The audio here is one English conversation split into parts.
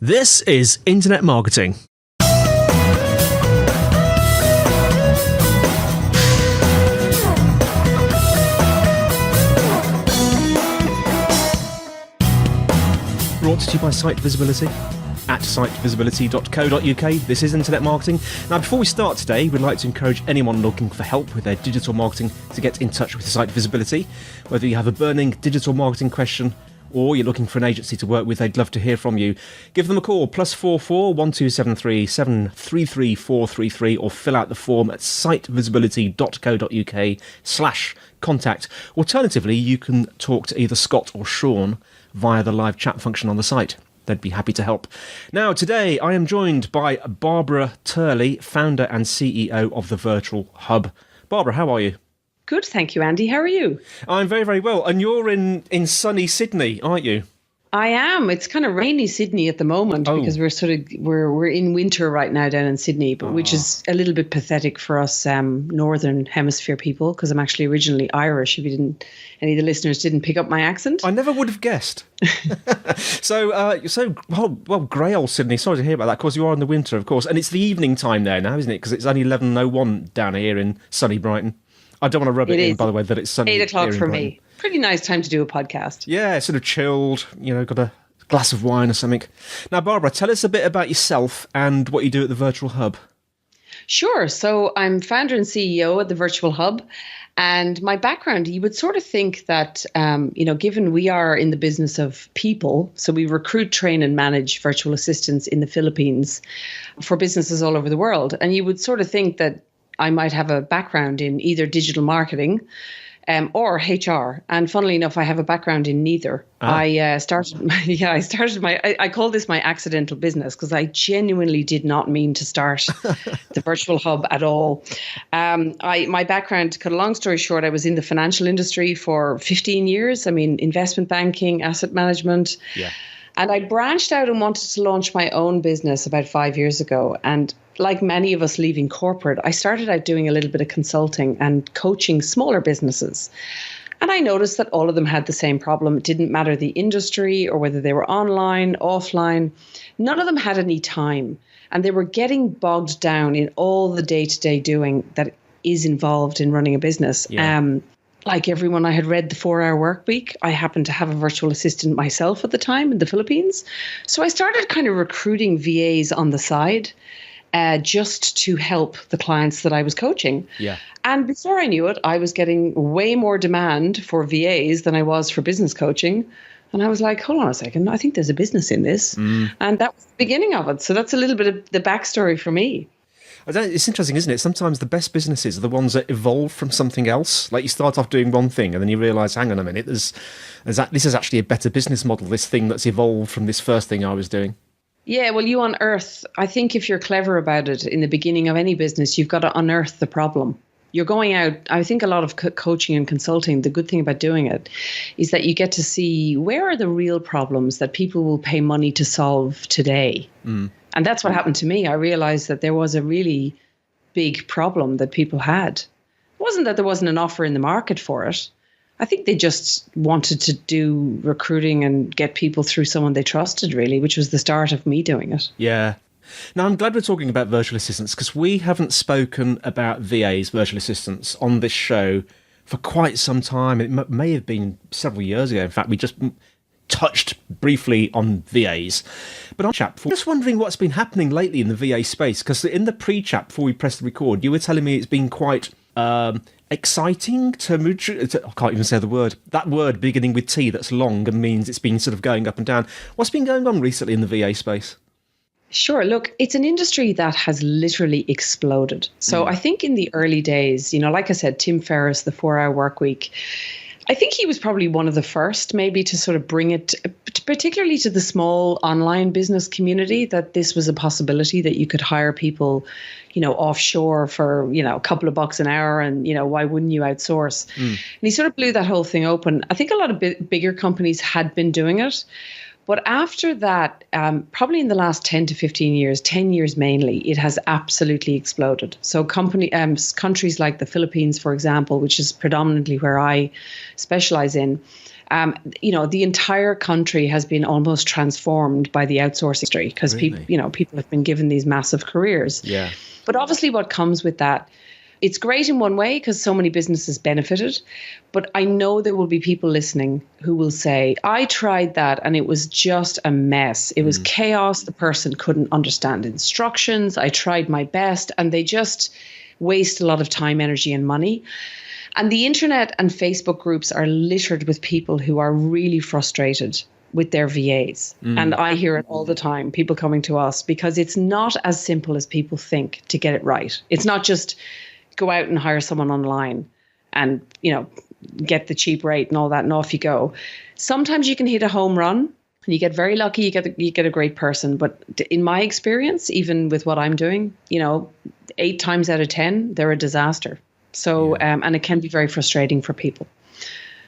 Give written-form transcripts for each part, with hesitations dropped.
This is Internet Marketing. Brought to you by Site Visibility at sitevisibility.co.uk. This is Internet Marketing. Now, before we start today, we'd like to encourage anyone looking for help with their digital marketing to get in touch with Site Visibility. Whether you have a burning digital marketing question or you're looking for an agency to work with, they'd love to hear from you. Give them a call, +44 1273 733 433, or fill out the form at sitevisibility.co.uk/contact. Alternatively, you can talk to either Scott or Sean via the live chat function on the site. They'd be happy to help. Now, today I am joined by Barbara Turley, founder and CEO of the Virtual Hub. Barbara, how are you? Good, thank you, Andy. How are you? I'm very, very well. And you're in sunny Sydney, aren't you? I am. It's kind of rainy Sydney at the moment because we're in winter right now down in Sydney, but which is a little bit pathetic for us Northern Hemisphere people, because I'm actually originally Irish. If any of the listeners didn't pick up my accent, I never would have guessed. Well, grey old Sydney. Sorry to hear about that. Of course, you are in the winter, of course, and it's the evening time there now, isn't it? Because it's only 11:01 down here in sunny Brighton. I don't want to rub it in, by the way, that it's sunny. 8 o'clock for me. Pretty nice time to do a podcast. Yeah, sort of chilled, got a glass of wine or something. Now, Barbara, tell us a bit about yourself and what you do at the Virtual Hub. Sure. So I'm founder and CEO at the Virtual Hub. And my background, you would sort of think that, given we are in the business of people, so we recruit, train and manage virtual assistants in the Philippines for businesses all over the world. And you would sort of think that I might have a background in either digital marketing or HR. And funnily enough, I have a background in neither. I call this my accidental business because I genuinely did not mean to start the Virtual Hub at all. My background, to cut a long story short, I was in the financial industry for 15 years. I mean, investment banking, asset management. Yeah. And I branched out and wanted to launch my own business about 5 years ago. And like many of us leaving corporate, I started out doing a little bit of consulting and coaching smaller businesses. And I noticed that all of them had the same problem. It didn't matter the industry or whether they were online, offline. None of them had any time. And they were getting bogged down in all the day-to-day doing that is involved in running a business. Yeah. Like everyone, I had read the 4-Hour Work Week. I happened to have a virtual assistant myself at the time in the Philippines. So I started kind of recruiting VAs on the side just to help the clients that I was coaching. Yeah. And before I knew it, I was getting way more demand for VAs than I was for business coaching. And I was like, hold on a second, I think there's a business in this. And that was the beginning of it. So that's a little bit of the backstory for me. It's interesting, isn't it? Sometimes the best businesses are the ones that evolve from something else. Like you start off doing one thing and then you realise, hang on a minute, this is actually a better business model, this thing that's evolved from this first thing I was doing. Yeah, well, you unearth, I think if you're clever about it in the beginning of any business, you've got to unearth the problem. You're going out, I think a lot of coaching and consulting, the good thing about doing it is that you get to see where are the real problems that people will pay money to solve today. And that's what happened to me. I realized that there was a really big problem that people had. It wasn't that there wasn't an offer in the market for it. I think they just wanted to do recruiting and get people through someone they trusted, really, which was the start of me doing it. Yeah. Now, I'm glad we're talking about virtual assistants because we haven't spoken about VAs, virtual assistants, on this show for quite some time. It may have been several years ago. In fact, we just touched briefly on VAs. But on chat, just wondering what's been happening lately in the VA space, because in the pre-chat before we pressed the record, you were telling me it's been quite exciting I can't even say the word. That word beginning with T that's long and means it's been sort of going up and down. What's been going on recently in the VA space? Sure. Look, it's an industry that has literally exploded. So I think in the early days, like I said, Tim Ferriss, the 4-Hour Work Week, I think he was probably one of the first maybe to sort of bring it, particularly to the small online business community, that this was a possibility that you could hire people, offshore for, a couple of bucks an hour and, why wouldn't you outsource? And he sort of blew that whole thing open. I think a lot of bigger companies had been doing it. But after that, probably in the last 10 to 15 years, 10 years mainly, it has absolutely exploded. So countries like the Philippines, for example, which is predominantly where I specialize in, The entire country has been almost transformed by the outsourcing industry because people have been given these massive careers. Yeah. But obviously what comes with that, it's great in one way because so many businesses benefited. But I know there will be people listening who will say, I tried that and it was just a mess. It was chaos. The person couldn't understand instructions. I tried my best and they just waste a lot of time, energy and money. And the internet and Facebook groups are littered with people who are really frustrated with their VAs. And I hear it all the time, people coming to us, because it's not as simple as people think to get it right. It's not just go out and hire someone online and, get the cheap rate and all that and off you go. Sometimes you can hit a home run and you get very lucky, you get a great person. But in my experience, even with what I'm doing, 8 times out of 10, they're a disaster. So, and it can be very frustrating for people.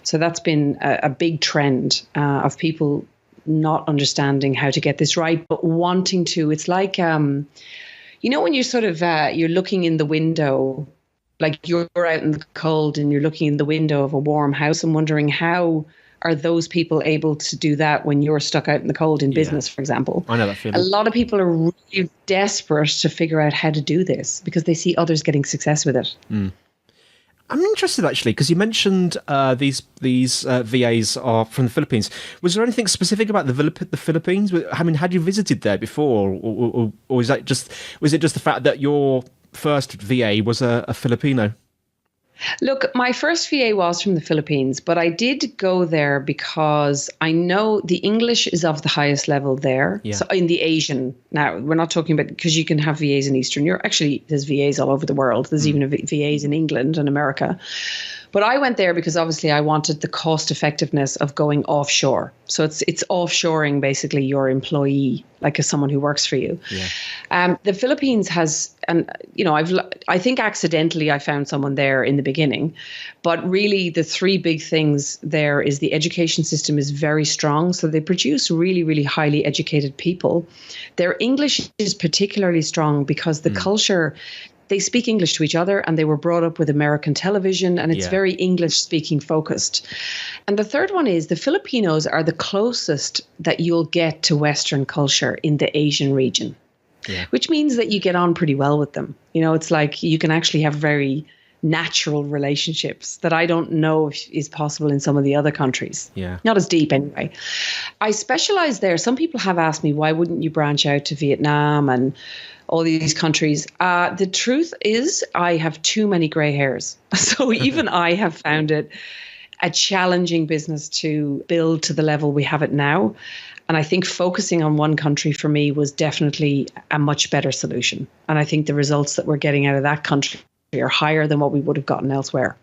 So that's been a big trend of people not understanding how to get this right, but wanting to. It's like, when you're sort of, you're looking in the window, like you're out in the cold and you're looking in the window of a warm house and wondering how are those people able to do that when you're stuck out in the cold in business, for example? I know that feeling. A lot of people are really desperate to figure out how to do this because they see others getting success with it. I'm interested actually because you mentioned these VAs are from the Philippines. Was there anything specific about the Philippines? I mean, had you visited there before, or was it just the fact that your first VA was a Filipino? Look, my first VA was from the Philippines, but I did go there because I know the English is of the highest level there. Yeah. So in the Asian, now we're not talking about, because you can have VAs in Eastern Europe. Actually, there's VAs all over the world. There's even VAs in England and America. But I went there because obviously I wanted the cost effectiveness of going offshore. So it's offshoring basically your employee, like as someone who works for you. Yeah. The Philippines has, and I think accidentally I found someone there in the beginning, but really the 3 big things there is the education system is very strong. So they produce really, really highly educated people. Their English is particularly strong because the culture, they speak English to each other and they were brought up with American television and it's very English speaking focused. And the third one is the Filipinos are the closest that you'll get to Western culture in the Asian region, which means that you get on pretty well with them. It's like you can actually have very natural relationships that I don't know if is possible in some of the other countries. Yeah. Not as deep anyway. I specialize there. Some people have asked me, why wouldn't you branch out to Vietnam and all these countries? The truth is I have too many gray hairs. So even I have found it a challenging business to build to the level we have it now. And I think focusing on one country for me was definitely a much better solution. And I think the results that we're getting out of that country are higher than what we would have gotten elsewhere.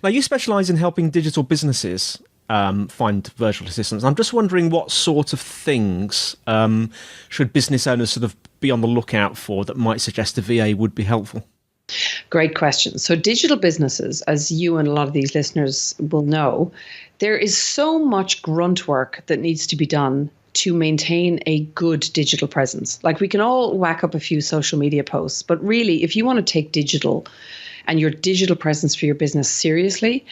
Now, you specialise in helping digital businesses find virtual assistants. I'm just wondering what sort of things should business owners sort of be on the lookout for that might suggest a VA would be helpful? Great question. So digital businesses, as you and a lot of these listeners will know, there is so much grunt work that needs to be done to maintain a good digital presence. Like we can all whack up a few social media posts, but really, if you want to take digital and your digital presence for your business seriously,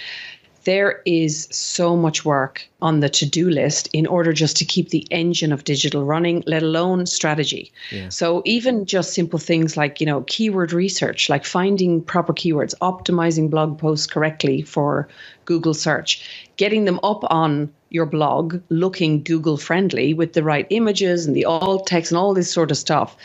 there is so much work on the to-do list in order just to keep the engine of digital running, let alone strategy. Yeah. So even just simple things like, keyword research, like finding proper keywords, optimizing blog posts correctly for Google search, getting them up on your blog, looking Google friendly with the right images and the alt text and all this sort of stuff.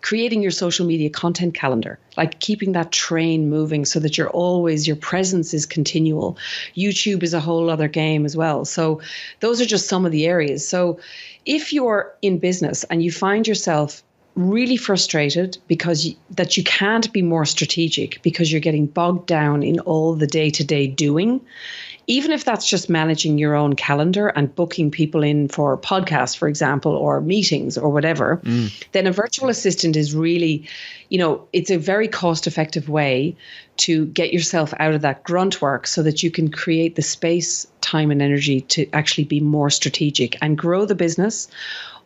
Creating your social media content calendar, like keeping that train moving so that your presence is continual. YouTube is a whole other game as well. So those are just some of the areas. So if you're in business and you find yourself really frustrated because that you can't be more strategic because you're getting bogged down in all the day-to-day doing, even if that's just managing your own calendar and booking people in for podcasts, for example, or meetings or whatever, then a virtual assistant is really, it's a very cost-effective way to get yourself out of that grunt work so that you can create the space, time, and energy to actually be more strategic and grow the business.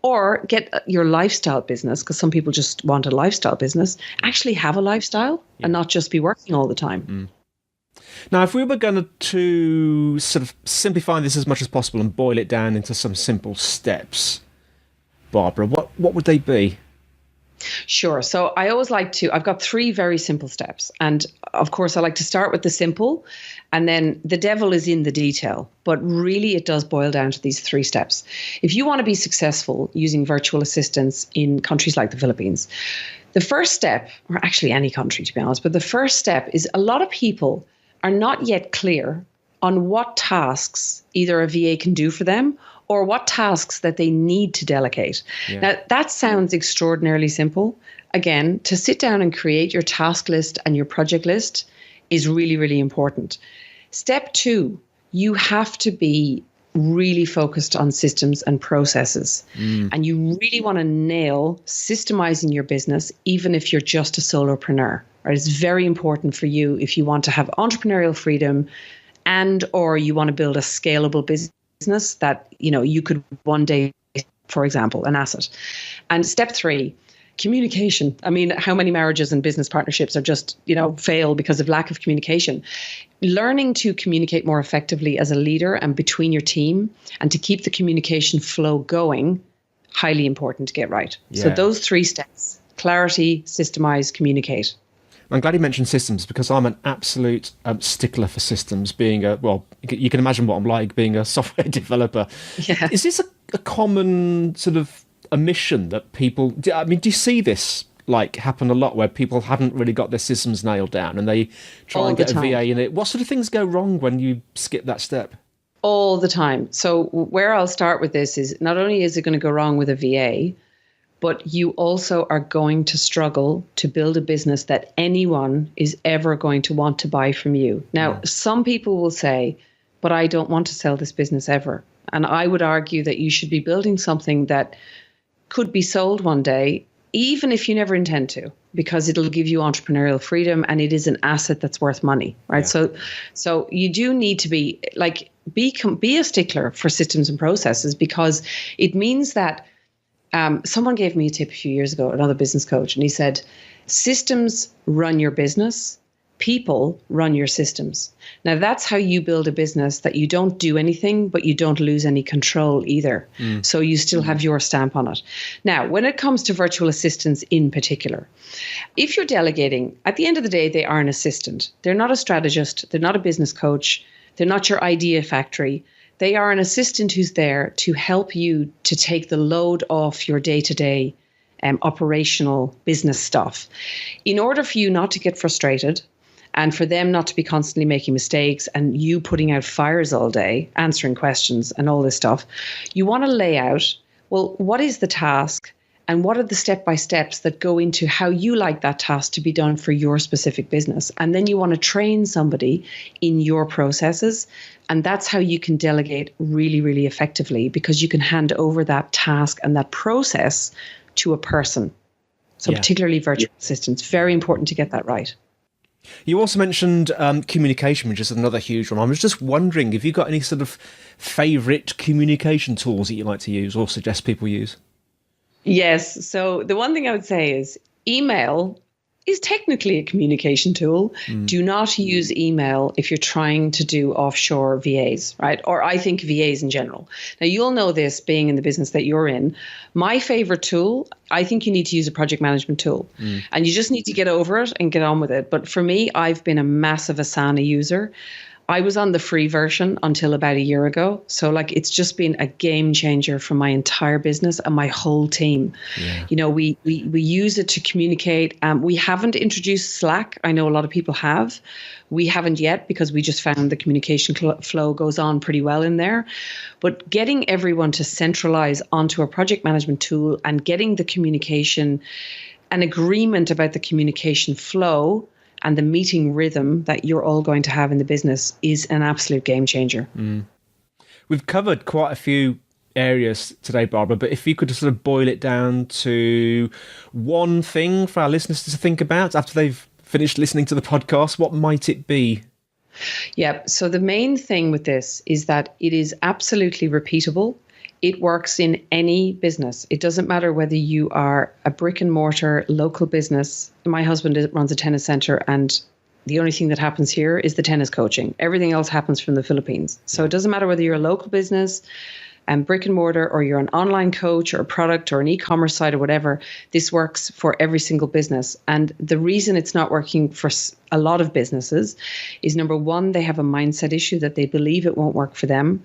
Or get your lifestyle business, because some people just want a lifestyle business, actually have a lifestyle and not just be working all the time. Now, if we were going to sort of simplify this as much as possible and boil it down into some simple steps, Barbara, what would they be? Sure. So I always I've got 3 very simple steps. And of course, I like to start with the simple, and then the devil is in the detail. But really, it does boil down to these 3 steps. If you want to be successful using virtual assistants in countries like the Philippines, the first step, or actually any country, to be honest, but the first step is a lot of people are not yet clear on what tasks either a VA can do for them or what tasks that they need to delegate. Yeah. Now, that sounds extraordinarily simple. Again, to sit down and create your task list and your project list is really, really important. Step 2, you have to be really focused on systems and processes. And you really want to nail systemizing your business, even if you're just a solopreneur. Right? It's very important for you if you want to have entrepreneurial freedom and or you want to build a scalable business that, you could one day, for example, an asset. And step 3, communication. I mean, how many marriages and business partnerships are just, fail because of lack of communication? Learning to communicate more effectively as a leader and between your team and to keep the communication flow going, highly important to get right. Yeah. So those 3 steps: clarity, systemize, communicate. I'm glad you mentioned systems because I'm an absolute stickler for systems, being you can imagine what I'm like being a software developer. Yeah. Is this a common sort of omission that people, do you see this happen a lot where people haven't really got their systems nailed down and they try and get a VA in it? What sort of things go wrong when you skip that step? All the time. So where I'll start with this is not only is it going to go wrong with a VA, but you also are going to struggle to build a business that anyone is ever going to want to buy from you. Now, some people will say, but I don't want to sell this business ever. And I would argue that you should be building something that could be sold one day, even if you never intend to, because it'll give you entrepreneurial freedom and it is an asset that's worth money, right? Yeah. So you do need to be a stickler for systems and processes, because it means that someone gave me a tip a few years ago, another business coach, and he said, systems run your business, people run your systems. Now, that's how you build a business that you don't do anything, but you don't lose any control either. So you still have your stamp on it. Now, when it comes to virtual assistants in particular, if you're delegating, at the end of the day, they are an assistant. They're not a strategist. They're not a business coach. They're not your idea factory. They are an assistant who's there to help you to take the load off your day-to-day operational business stuff. In order for you not to get frustrated and for them not to be constantly making mistakes and you putting out fires all day, answering questions and all this stuff, you want to lay out, well, what is the task? And what are the step-by-steps that go into how you like that task to be done for your specific business? And then you want to train somebody in your processes. And that's how you can delegate really, really effectively, because you can hand over that task and that process to a person. So particularly virtual assistants, very important to get that right. You also mentioned communication, which is another huge one. I was just wondering if you've got any sort of favourite communication tools that you like to use or suggest people use? Yes. So the one thing I would say is email is technically a communication tool. Do not use email if you're trying to do offshore VAs, right? Or I think VAs in general. Now, you'll know this being in the business that you're in. My favorite tool, I think you need to use a project management tool. And you just need to get over it and get on with it. But for me, I've been a massive Asana user. I was on the free version until about a year ago. So it's just been a game changer for my entire business and my whole team. Yeah. We use it to communicate. We haven't introduced Slack. I know a lot of people have. We haven't yet because we just found the communication flow goes on pretty well in there. But getting everyone to centralize onto a project management tool and getting the communication, an agreement about the communication flow and the meeting rhythm that you're all going to have in the business is an absolute game changer. We've covered quite a few areas today, Barbara, but if you could sort of boil it down to one thing for our listeners to think about after they've finished listening to the podcast, what might it be? Yeah, so the main thing with this is that it is absolutely repeatable. It works in any business. It doesn't matter whether you are a brick and mortar local business. My husband runs a tennis center and The only thing that happens here is the tennis coaching. Everything else happens from the Philippines. So it doesn't matter whether you're a local business and brick and mortar, or you're an online coach or a product or an e-commerce site or whatever, this works for every single business. And the reason it's not working for a lot of businesses is, number one, they have a mindset issue that they believe it won't work for them.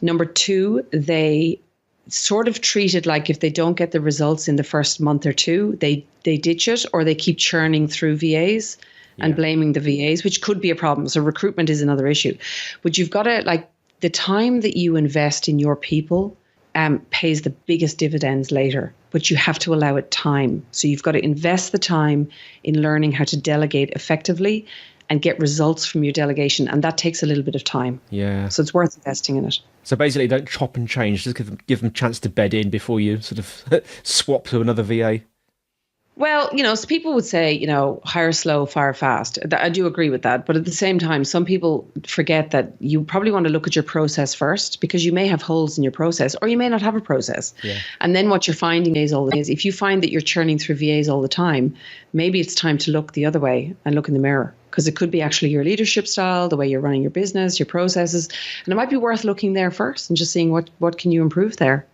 Number two, they sort of treat it like if they don't get the results in the first month or two, they ditch it, or they keep churning through VAs and blaming the VAs, which could be a problem. So recruitment is another issue. But you've got to, the time that you invest in your people pays the biggest dividends later, but you have to allow it time. So you've got to invest the time in learning how to delegate effectively and get results from your delegation. And that takes a little bit of time. Yeah. So it's worth investing in it. So basically, don't chop and change. Just give them a chance to bed in before you sort of swap to another VA. Well, so people would say, hire slow, fire fast. I do agree with that. But at the same time, some people forget that you probably want to look at your process first, because you may have holes in your process, or you may not have a process. Yeah. And then what you're finding is if you find that you're churning through VAs all the time, maybe it's time to look the other way and look in the mirror, because it could be actually your leadership style, the way you're running your business, your processes. And it might be worth looking there first and just seeing what can you improve there.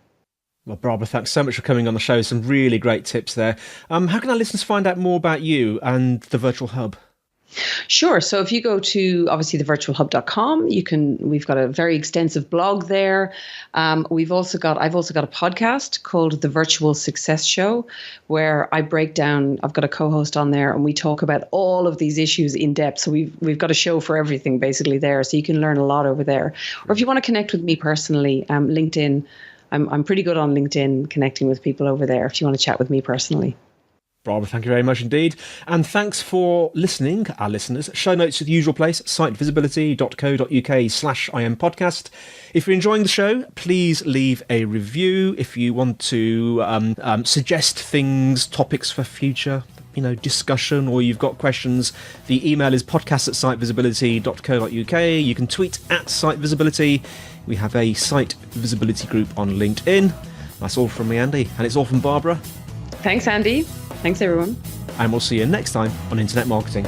Well, Barbara, thanks so much for coming on the show. Some really great tips there. How can our listeners find out more about you and the Virtual Hub? Sure. So if you go to obviously thevirtualhub.com, we've got a very extensive blog there. I've also got a podcast called The Virtual Success Show, where I break down, I've got a co-host on there, and we talk about all of these issues in depth. So we've got a show for everything basically there. So you can learn a lot over there. Or if you want to connect with me personally, LinkedIn, I'm pretty good on LinkedIn, connecting with people over there if you want to chat with me personally. Barbara, thank you very much indeed. And thanks for listening, our listeners. Show notes at the usual place, sitevisibility.co.uk/IM podcast. If you're enjoying the show, please leave a review. If you want to suggest things, topics for future discussion, or you've got questions, the email is podcast@sitevisibility.co.uk. You can tweet at sitevisibility. We have a site visibility group on LinkedIn. That's all from me, Andy, and it's all from Barbara. Thanks, Andy. Thanks, everyone. And we'll see you next time on Internet Marketing.